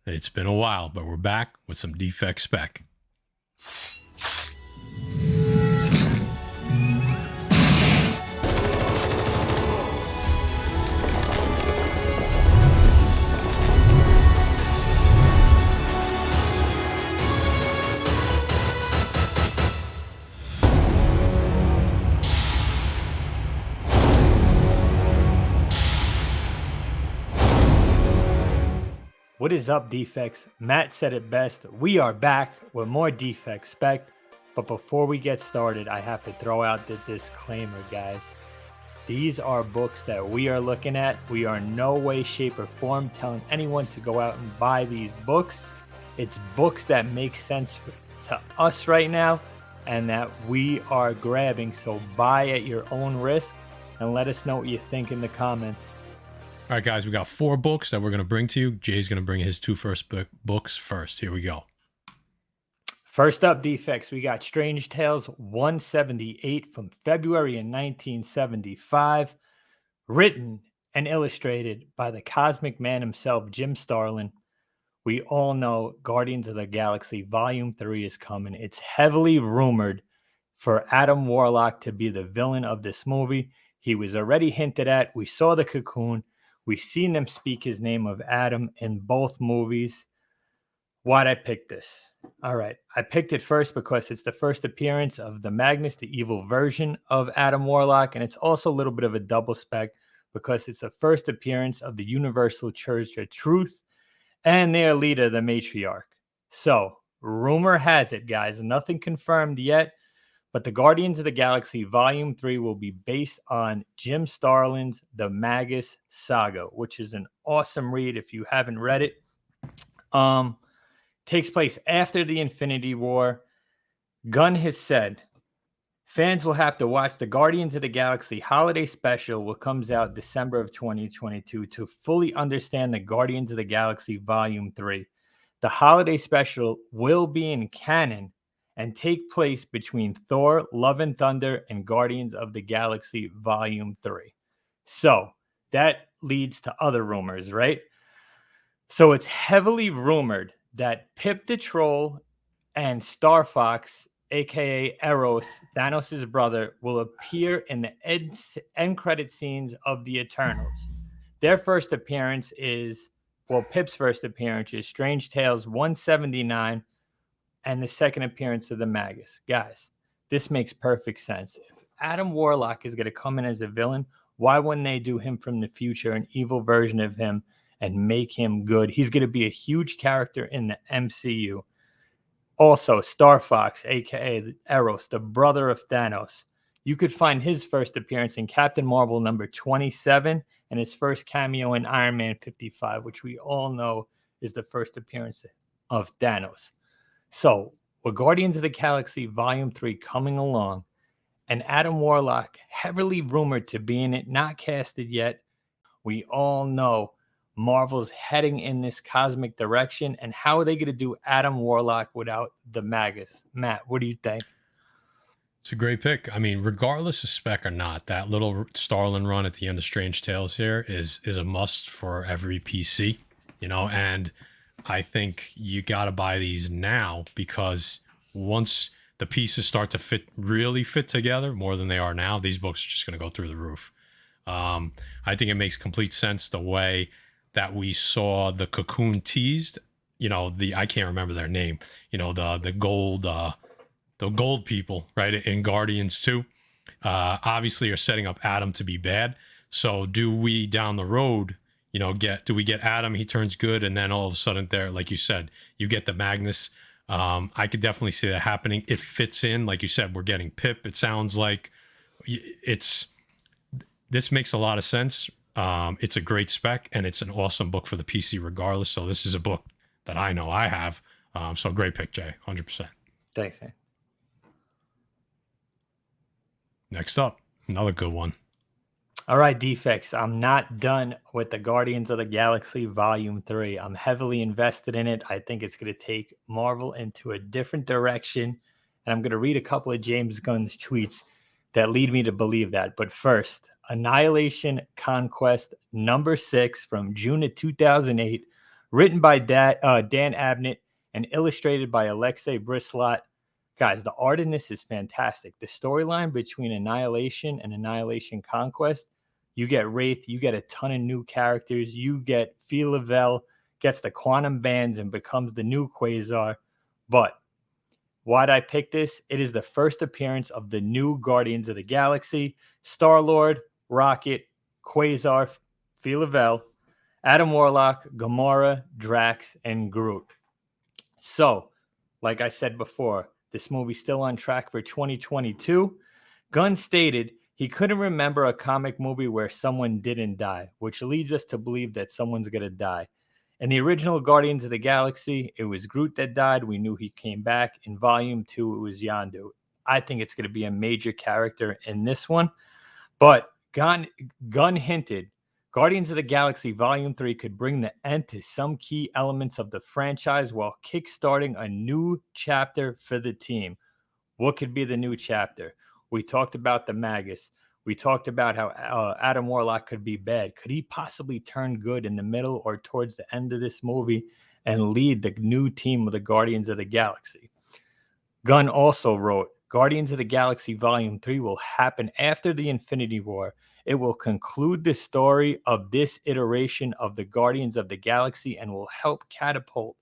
It's been a while, but we're back with some defect spec. What is up, defects? Matt said it best. We are back with more defect spec. But before we get started, I have to throw out the disclaimer, guys. These are books that we are looking at. We are in no way, shape, or form telling anyone to go out and buy these books. It's books that make sense to us right now and that we are grabbing. So buy at your own risk and let us know what you think in the comments. All right, guys, we got 4 books that we're going to bring to you. Jay's going to bring his 2 first books first. Here we go. First up, defects, we got Strange Tales 178 from February in 1975, written and illustrated by the Cosmic Man himself, Jim Starlin. We all know Guardians of the Galaxy Volume 3 is coming. It's heavily rumored for Adam Warlock to be the villain of this movie. He was already hinted at. We saw the Cocoon. We've seen them speak his name of Adam in both movies. Why'd I pick this? All right, I picked it first because it's the first appearance of the Magnus, the evil version of Adam Warlock, and it's also a little bit of a double spec because it's the first appearance of the Universal Church of Truth and their leader, the Matriarch. So, rumor has it, guys, nothing confirmed yet, but the Guardians of the Galaxy Volume 3 will be based on Jim Starlin's The Magus Saga, which is an awesome read if you haven't read it. Takes place after the Infinity War. Gunn has said fans will have to watch the Guardians of the Galaxy Holiday Special, which comes out December of 2022, to fully understand the Guardians of the Galaxy Volume 3. The Holiday Special will be in canon and take place between Thor, Love and Thunder, and Guardians of the Galaxy Volume 3. So that leads to other rumors, right? So it's heavily rumored that Pip the Troll and Star Fox, aka Eros, Thanos' brother, will appear in the end credit scenes of the Eternals. Their first appearance is, Pip's first appearance is Strange Tales 179, and the second appearance of the Magus. Guys, this makes perfect sense. If Adam Warlock is going to come in as a villain, why wouldn't they do him from the future, an evil version of him, and make him good? He's going to be a huge character in the MCU. Also, Star Fox, aka Eros, the brother of Thanos. You could find his first appearance in Captain Marvel number 27 and his first cameo in Iron Man 55, which we all know is the first appearance of Thanos. So, with Guardians of the Galaxy Volume 3 coming along, and Adam Warlock heavily rumored to be in it, not casted yet, we all know Marvel's heading in this cosmic direction. And how are they going to do Adam Warlock without the Magus? Matt, what do you think? It's a great pick. I mean, regardless of spec or not, that little Starlin run at the end of Strange Tales here is a must for every PC, and I think you got to buy these now because once the pieces start to really fit together more than they are now, these books are just going to go through the roof. I think it makes complete sense the way that we saw the Cocoon teased. I can't remember their name. The gold people, right, in Guardians 2. Obviously, are setting up Adam to be bad. So, do we down the road? Do we get Adam? He turns good, and then all of a sudden, there, like you said, you get the Magnus. I could definitely see that happening. It fits in, like you said. We're getting Pip. It sounds like this makes a lot of sense. It's a great spec, and it's an awesome book for the PC, regardless. So this is a book that I know I have. So great pick, Jay. 100%. Thanks, man. Next up, another good one. All right, defects. I'm not done with the Guardians of the Galaxy Volume 3. I'm heavily invested in it. I think it's going to take Marvel into a different direction. And I'm going to read a couple of James Gunn's tweets that lead me to believe that. But first, Annihilation Conquest number 6 from June of 2008, written by Dan Abnett and illustrated by Alexei Brislat. Guys, the art in this is fantastic. The storyline between Annihilation and Annihilation Conquest, you get Wraith, you get a ton of new characters, you get Phyla-Vell gets the quantum bands and becomes the new Quasar. But why'd I pick this? It is the first appearance of the new Guardians of the Galaxy: Star-Lord, Rocket, Quasar, Phyla-Vell, Adam Warlock, Gamora, Drax, and Groot. So, like I said before, this movie's still on track for 2022. Gunn stated he couldn't remember a comic movie where someone didn't die, which leads us to believe that someone's going to die. In the original Guardians of the Galaxy, it was Groot that died. We knew he came back. In Volume 2, it was Yondu. I think it's going to be a major character in this one. But Gunn hinted Guardians of the Galaxy Volume 3 could bring the end to some key elements of the franchise while kickstarting a new chapter for the team. What could be the new chapter? We talked about the Magus. We talked about how Adam Warlock could be bad. Could he possibly turn good in the middle or towards the end of this movie and lead the new team of the Guardians of the Galaxy? Gunn also wrote, Guardians of the Galaxy Volume 3 will happen after the Infinity War. It will conclude the story of this iteration of the Guardians of the Galaxy and will help catapult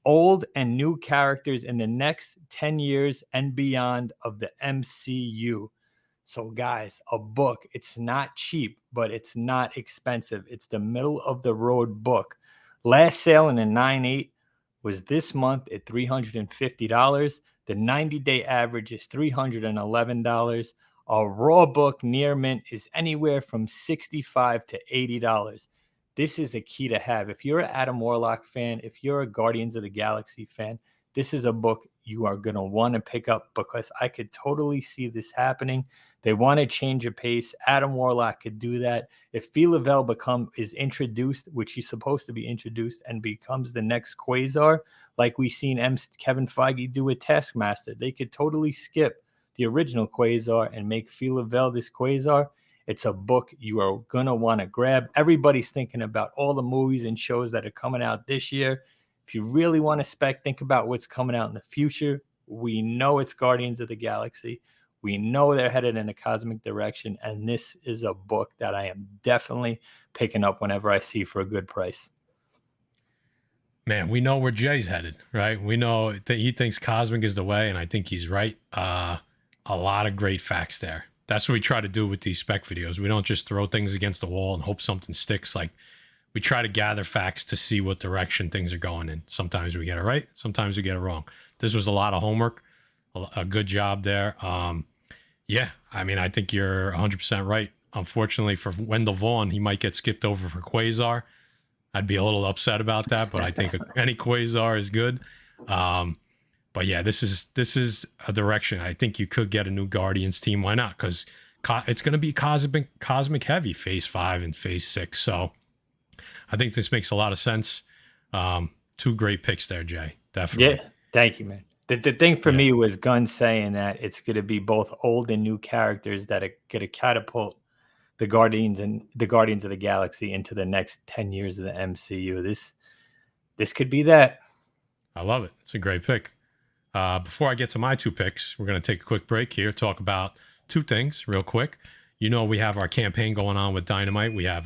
old and new characters in the next 10 years and beyond of the MCU. So, guys, a book, it's not cheap, but it's not expensive. It's the middle of the road book. Last sale in a 9.8 was this month at $350. The 90-day average is $311. A raw book near mint is anywhere from $65 to $80. This is a key to have. If you're an Adam Warlock fan, if you're a Guardians of the Galaxy fan, this is a book you are going to want to pick up because I could totally see this happening. They want to change a pace. Adam Warlock could do that. If Phyla-Vell is introduced, which he's supposed to be introduced, and becomes the next Quasar, like we've seen Kevin Feige do with Taskmaster, they could totally skip the original Quasar and make Phyla-Vell this Quasar. It's a book you are going to want to grab. Everybody's thinking about all the movies and shows that are coming out this year. If you really want to spec, think about what's coming out in the future. We know it's Guardians of the Galaxy. We know they're headed in a cosmic direction, and this is a book that I am definitely picking up whenever I see for a good price. Man, we know where Jay's headed, right? We know that he thinks cosmic is the way, and I think he's right. A lot of great facts there. That's what we try to do with these spec videos. We don't just throw things against the wall and hope something sticks. Like, we try to gather facts to see what direction things are going in. Sometimes we get it right. Sometimes we get it wrong. This was a lot of homework. A good job there. Yeah, I mean, I think you're 100% right. Unfortunately for Wendell Vaughn, he might get skipped over for Quasar. I'd be a little upset about that, but I think any Quasar is good. But yeah, this is a direction. I think you could get a new Guardians team. Why not? Because it's going to be cosmic heavy, Phase 5 and Phase 6. So I think this makes a lot of sense. Two great picks there, Jay. Definitely. Yeah, thank you, man. The thing for me was Gunn saying that it's going to be both old and new characters that are going to catapult the Guardians of the Galaxy into the next 10 years of the MCU. This could be that. I love it. It's a great pick. Before I get to my two picks, we're going to take a quick break here, talk about two things real quick. You know, we have our campaign going on with Dynamite. We have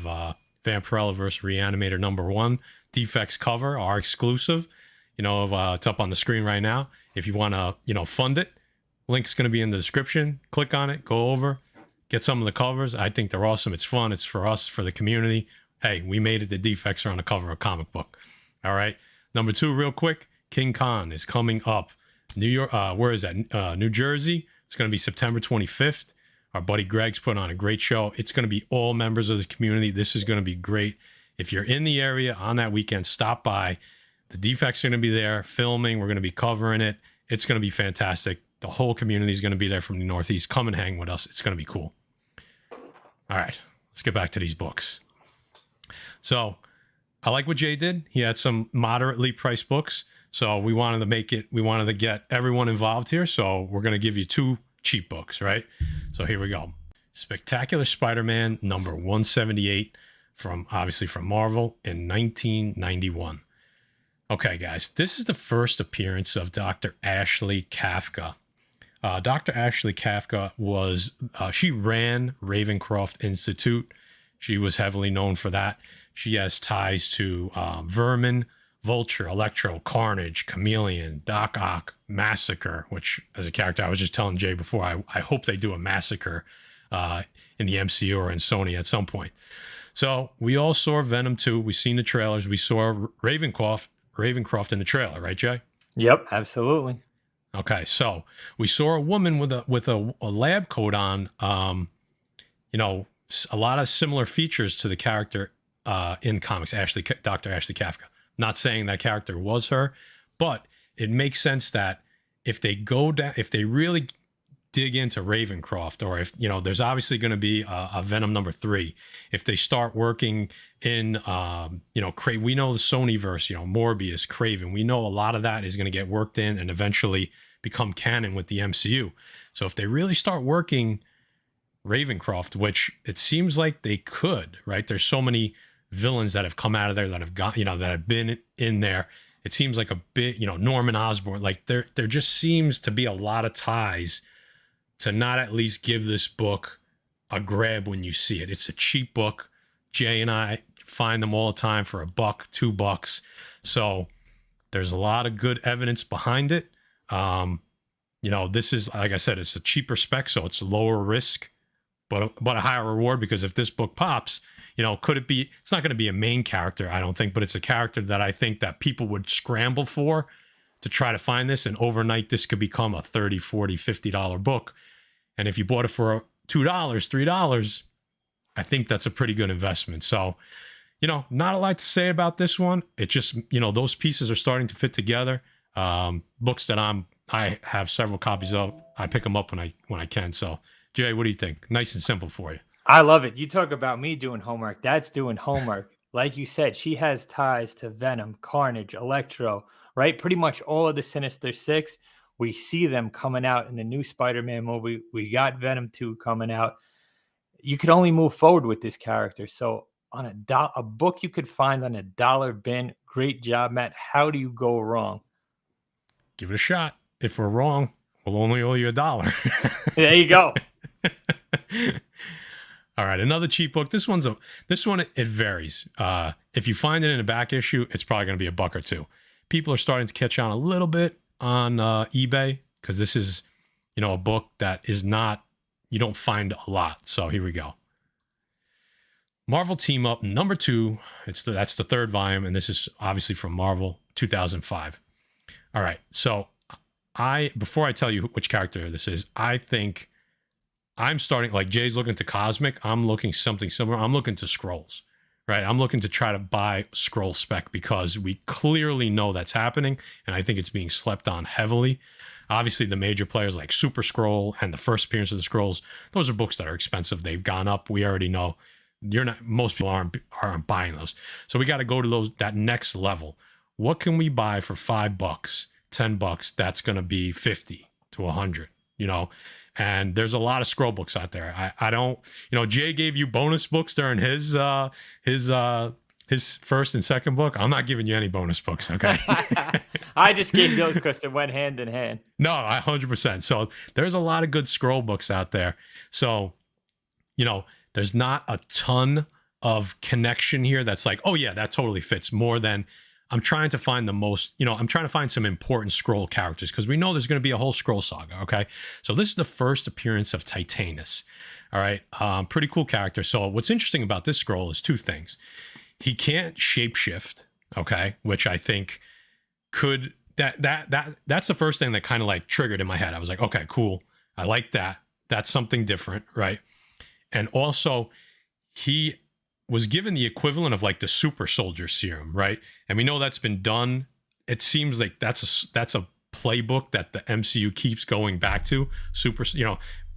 Vampirella vs. Reanimator #1 Defects cover, our exclusive. You know, it's up on the screen right now. If you want to, fund it, link's going to be in the description. Click on it, go over, get some of the covers. I think they're awesome. It's fun. It's for us, for the community. Hey, we made it. The Defects are on the cover of a comic book. All right. #2, real quick. King Khan is coming up. New York, where is that? New Jersey. It's going to be September 25th. Our buddy Greg's put on a great show. It's going to be all members of the community. This is going to be great. If you're in the area on that weekend, stop by. The Defects are going to be there filming. We're going to be covering it. It's going to be fantastic. The whole community is going to be there from the Northeast. Come and hang with us. It's going to be cool. All right, let's get back to these books. So I like what Jay did. He had some moderately priced books. So we wanted to get everyone involved here. So we're going to give you two cheap books, right? So here we go. Spectacular Spider-Man #178 from Marvel in 1991. Okay, guys, this is the first appearance of Dr. Ashley Kafka. Dr. Ashley Kafka was, she ran Ravencroft Institute. She was heavily known for that. She has ties to Vermin, Vulture, Electro, Carnage, Chameleon, Doc Ock, Massacre, which, as a character, I was just telling Jay before, I hope they do a Massacre in the MCU or in Sony at some point. So we all saw Venom 2. We seen the trailers. We saw Ravencroft in the trailer, right, Jay? Yep, absolutely. Okay, so we saw a woman with a lab coat on. A lot of similar features to the character in comics, Dr. Ashley Kafka. Not saying that character was her, but it makes sense that if they go down, if they really dig into Ravencroft, or if there's obviously going to be a Venom number 3. If they start working in, we know the Sonyverse, Morbius, Craven. We know a lot of that is going to get worked in and eventually become canon with the MCU. So if they really start working Ravencroft, which it seems like they could, right? There's so many villains that have come out of there that have got, that have been in there. It seems like a bit, Norman Osborn. Like there just seems to be a lot of ties to not at least give this book a grab when you see it. It's a cheap book. Jay and I find them all the time for $1, $2. So there's a lot of good evidence behind it. This is, like I said, it's a cheaper spec, so it's lower risk, but a higher reward, because if this book pops, could it be, it's not going to be a main character, I don't think, but it's a character that I think that people would scramble for to try to find this, and overnight this could become a $30, $40, $50 book. And if you bought it for $2, $3, I think that's a pretty good investment. So, not a lot to say about this one. It just, those pieces are starting to fit together. Books that I have several copies of. I pick them up when I can. So, Jay, what do you think? Nice and simple for you. I love it. You talk about me doing homework. That's doing homework. Like you said, she has ties to Venom, Carnage, Electro, right? Pretty much all of the Sinister Six. We see them coming out in the new Spider-Man movie. We got Venom 2 coming out. You could only move forward with this character. So on a book you could find on $1 bin. Great job, Matt. How do you go wrong? Give it a shot. If we're wrong, we'll only owe you $1. There you go. All right, another cheap book. This one it varies. If you find it in a back issue, it's probably going to be $1 or $2. People are starting to catch on a little bit on eBay, because this is, a book that is not, you don't find a lot. So here we go. Marvel Team Up number 2. That's the 3rd volume, and this is obviously from Marvel 2005. All right, so before I tell you which character this is, I think I'm starting, like Jay's looking to Cosmic, I'm looking something similar. I'm looking to Scrolls, right? I'm looking to try to buy Scroll spec, because we clearly know that's happening, and I think it's being slept on heavily. Obviously, the major players like Super Scroll and the first appearance of the Scrolls, those are books that are expensive. They've gone up. We already know. Most people aren't buying those. So we got to go to that next level. What can we buy for $5, $10? That's going to be 50 to 100, And there's a lot of scroll books out there. I don't, Jay gave you bonus books during his first and second book. I'm not giving you any bonus books, okay? I just gave those because it went hand in hand. No, 100%. So there's a lot of good scroll books out there. So, there's not a ton of connection here that's like, oh yeah, that totally fits, more than I'm trying to find the most, I'm trying to find some important scroll characters, because we know there's going to be a whole scroll saga, okay? So this is the first appearance of Titanus, all right? Pretty cool character. So what's interesting about this scroll is 2 things. He can't shapeshift, okay? Which I think could, that's the first thing that kind of like triggered in my head. I was like, okay, cool. I like that. That's something different, right? And also, he was given the equivalent of like the super soldier serum, right? And we know that's been done. It seems like that's a playbook that the MCU keeps going back to,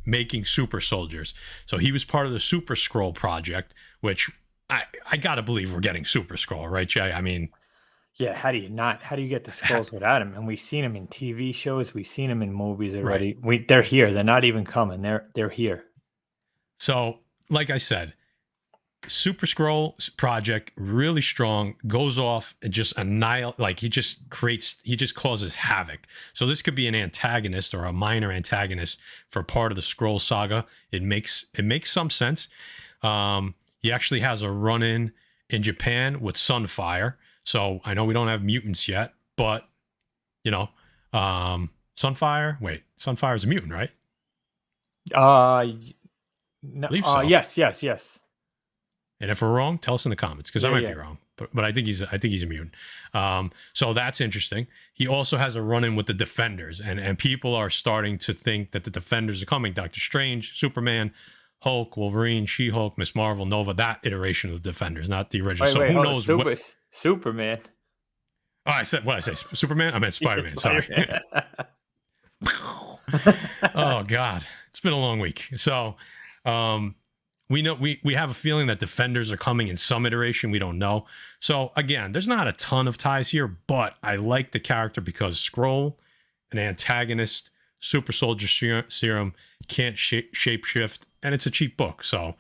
making super soldiers. So he was part of the Super Scroll project, which I gotta believe we're getting Super Scroll, right, Jay? I mean, yeah, how do you get the Scrolls without him? And we've seen him in TV shows, we've seen him in movies already. Right. They're here. They're not even coming. They're here. So, like I said, Super Scroll project, really strong, goes off and just annihilate. Like he just causes havoc. So this could be an antagonist or a minor antagonist for part of the Scroll saga. It makes some sense. He actually has a run in Japan with Sunfire. So I know we don't have mutants yet, but you know, Sunfire. Wait, Sunfire is a mutant, right? No, Believe so. yes. And if we're wrong, tell us in the comments because I might be wrong. But I think he's a mutant. So that's interesting. He also has a run-in with the Defenders, and people are starting to think that the Defenders are coming. Doctor Strange, Superman, Hulk, Wolverine, She-Hulk, Miss Marvel, Nova. That iteration of the Defenders, not the original. Wait, who knows what? Superman. Oh, I said what I say. Superman. I meant Spider-Man. Sorry. Oh God, it's been a long week. So. We know we have a feeling that Defenders are coming in some iteration. We don't know. So again, there's not a ton of ties here, but I like the character because Skrull, an antagonist, super soldier serum, can't shapeshift, and it's a cheap book. So,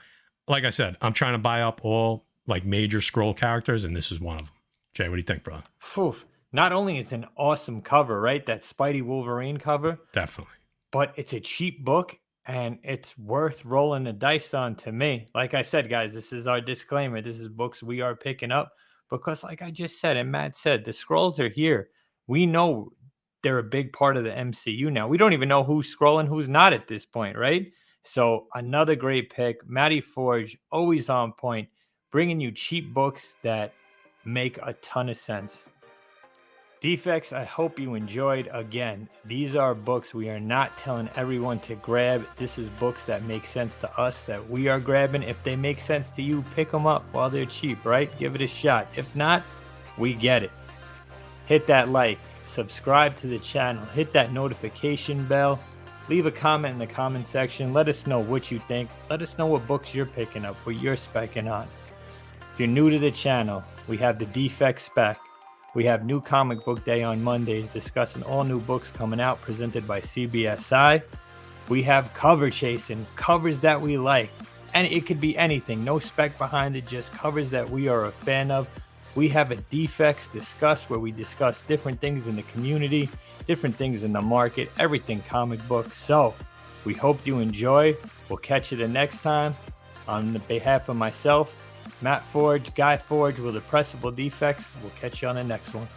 like I said, I'm trying to buy up all like major Skrull characters, and this is one of them. Jay, what do you think, bro? Oof. Not only is it an awesome cover, right? That Spidey Wolverine cover. Definitely. But it's a cheap book. And it's worth rolling the dice on to me. Like I said, guys, this is our disclaimer. This is books we are picking up because, like I just said, and Matt said, the Skrulls are here. We know they're a big part of the MCU now. We don't even know who's Skrull and who's not at this point, right? So another great pick. Matty Forge, always on point, bringing you cheap books that make a ton of sense. Defects, I hope you enjoyed. Again, these are books we are not telling everyone to grab. This is books that make sense to us that we are grabbing. If they make sense to you, pick them up while they're cheap, right? Give it a shot. If not, we get it. Hit that like, subscribe to the channel, hit that notification bell, leave a comment in the comment section. Let us know what you think. Let us know what books you're picking up, what you're specking on. If you're new to the channel, we have the Defect Spec. We have New Comic Book Day on Mondays discussing all new books coming out presented by CBSI. We have Cover Chasing, covers that we like. And it could be anything, no spec behind it, just covers that we are a fan of. We have a Defects Discuss where we discuss different things in the community, different things in the market, everything comic books. So we hope you enjoy. We'll catch you the next time. On behalf of myself, Matt Forge, Guy Forge with Irrepressible Defects. We'll catch you on the next one.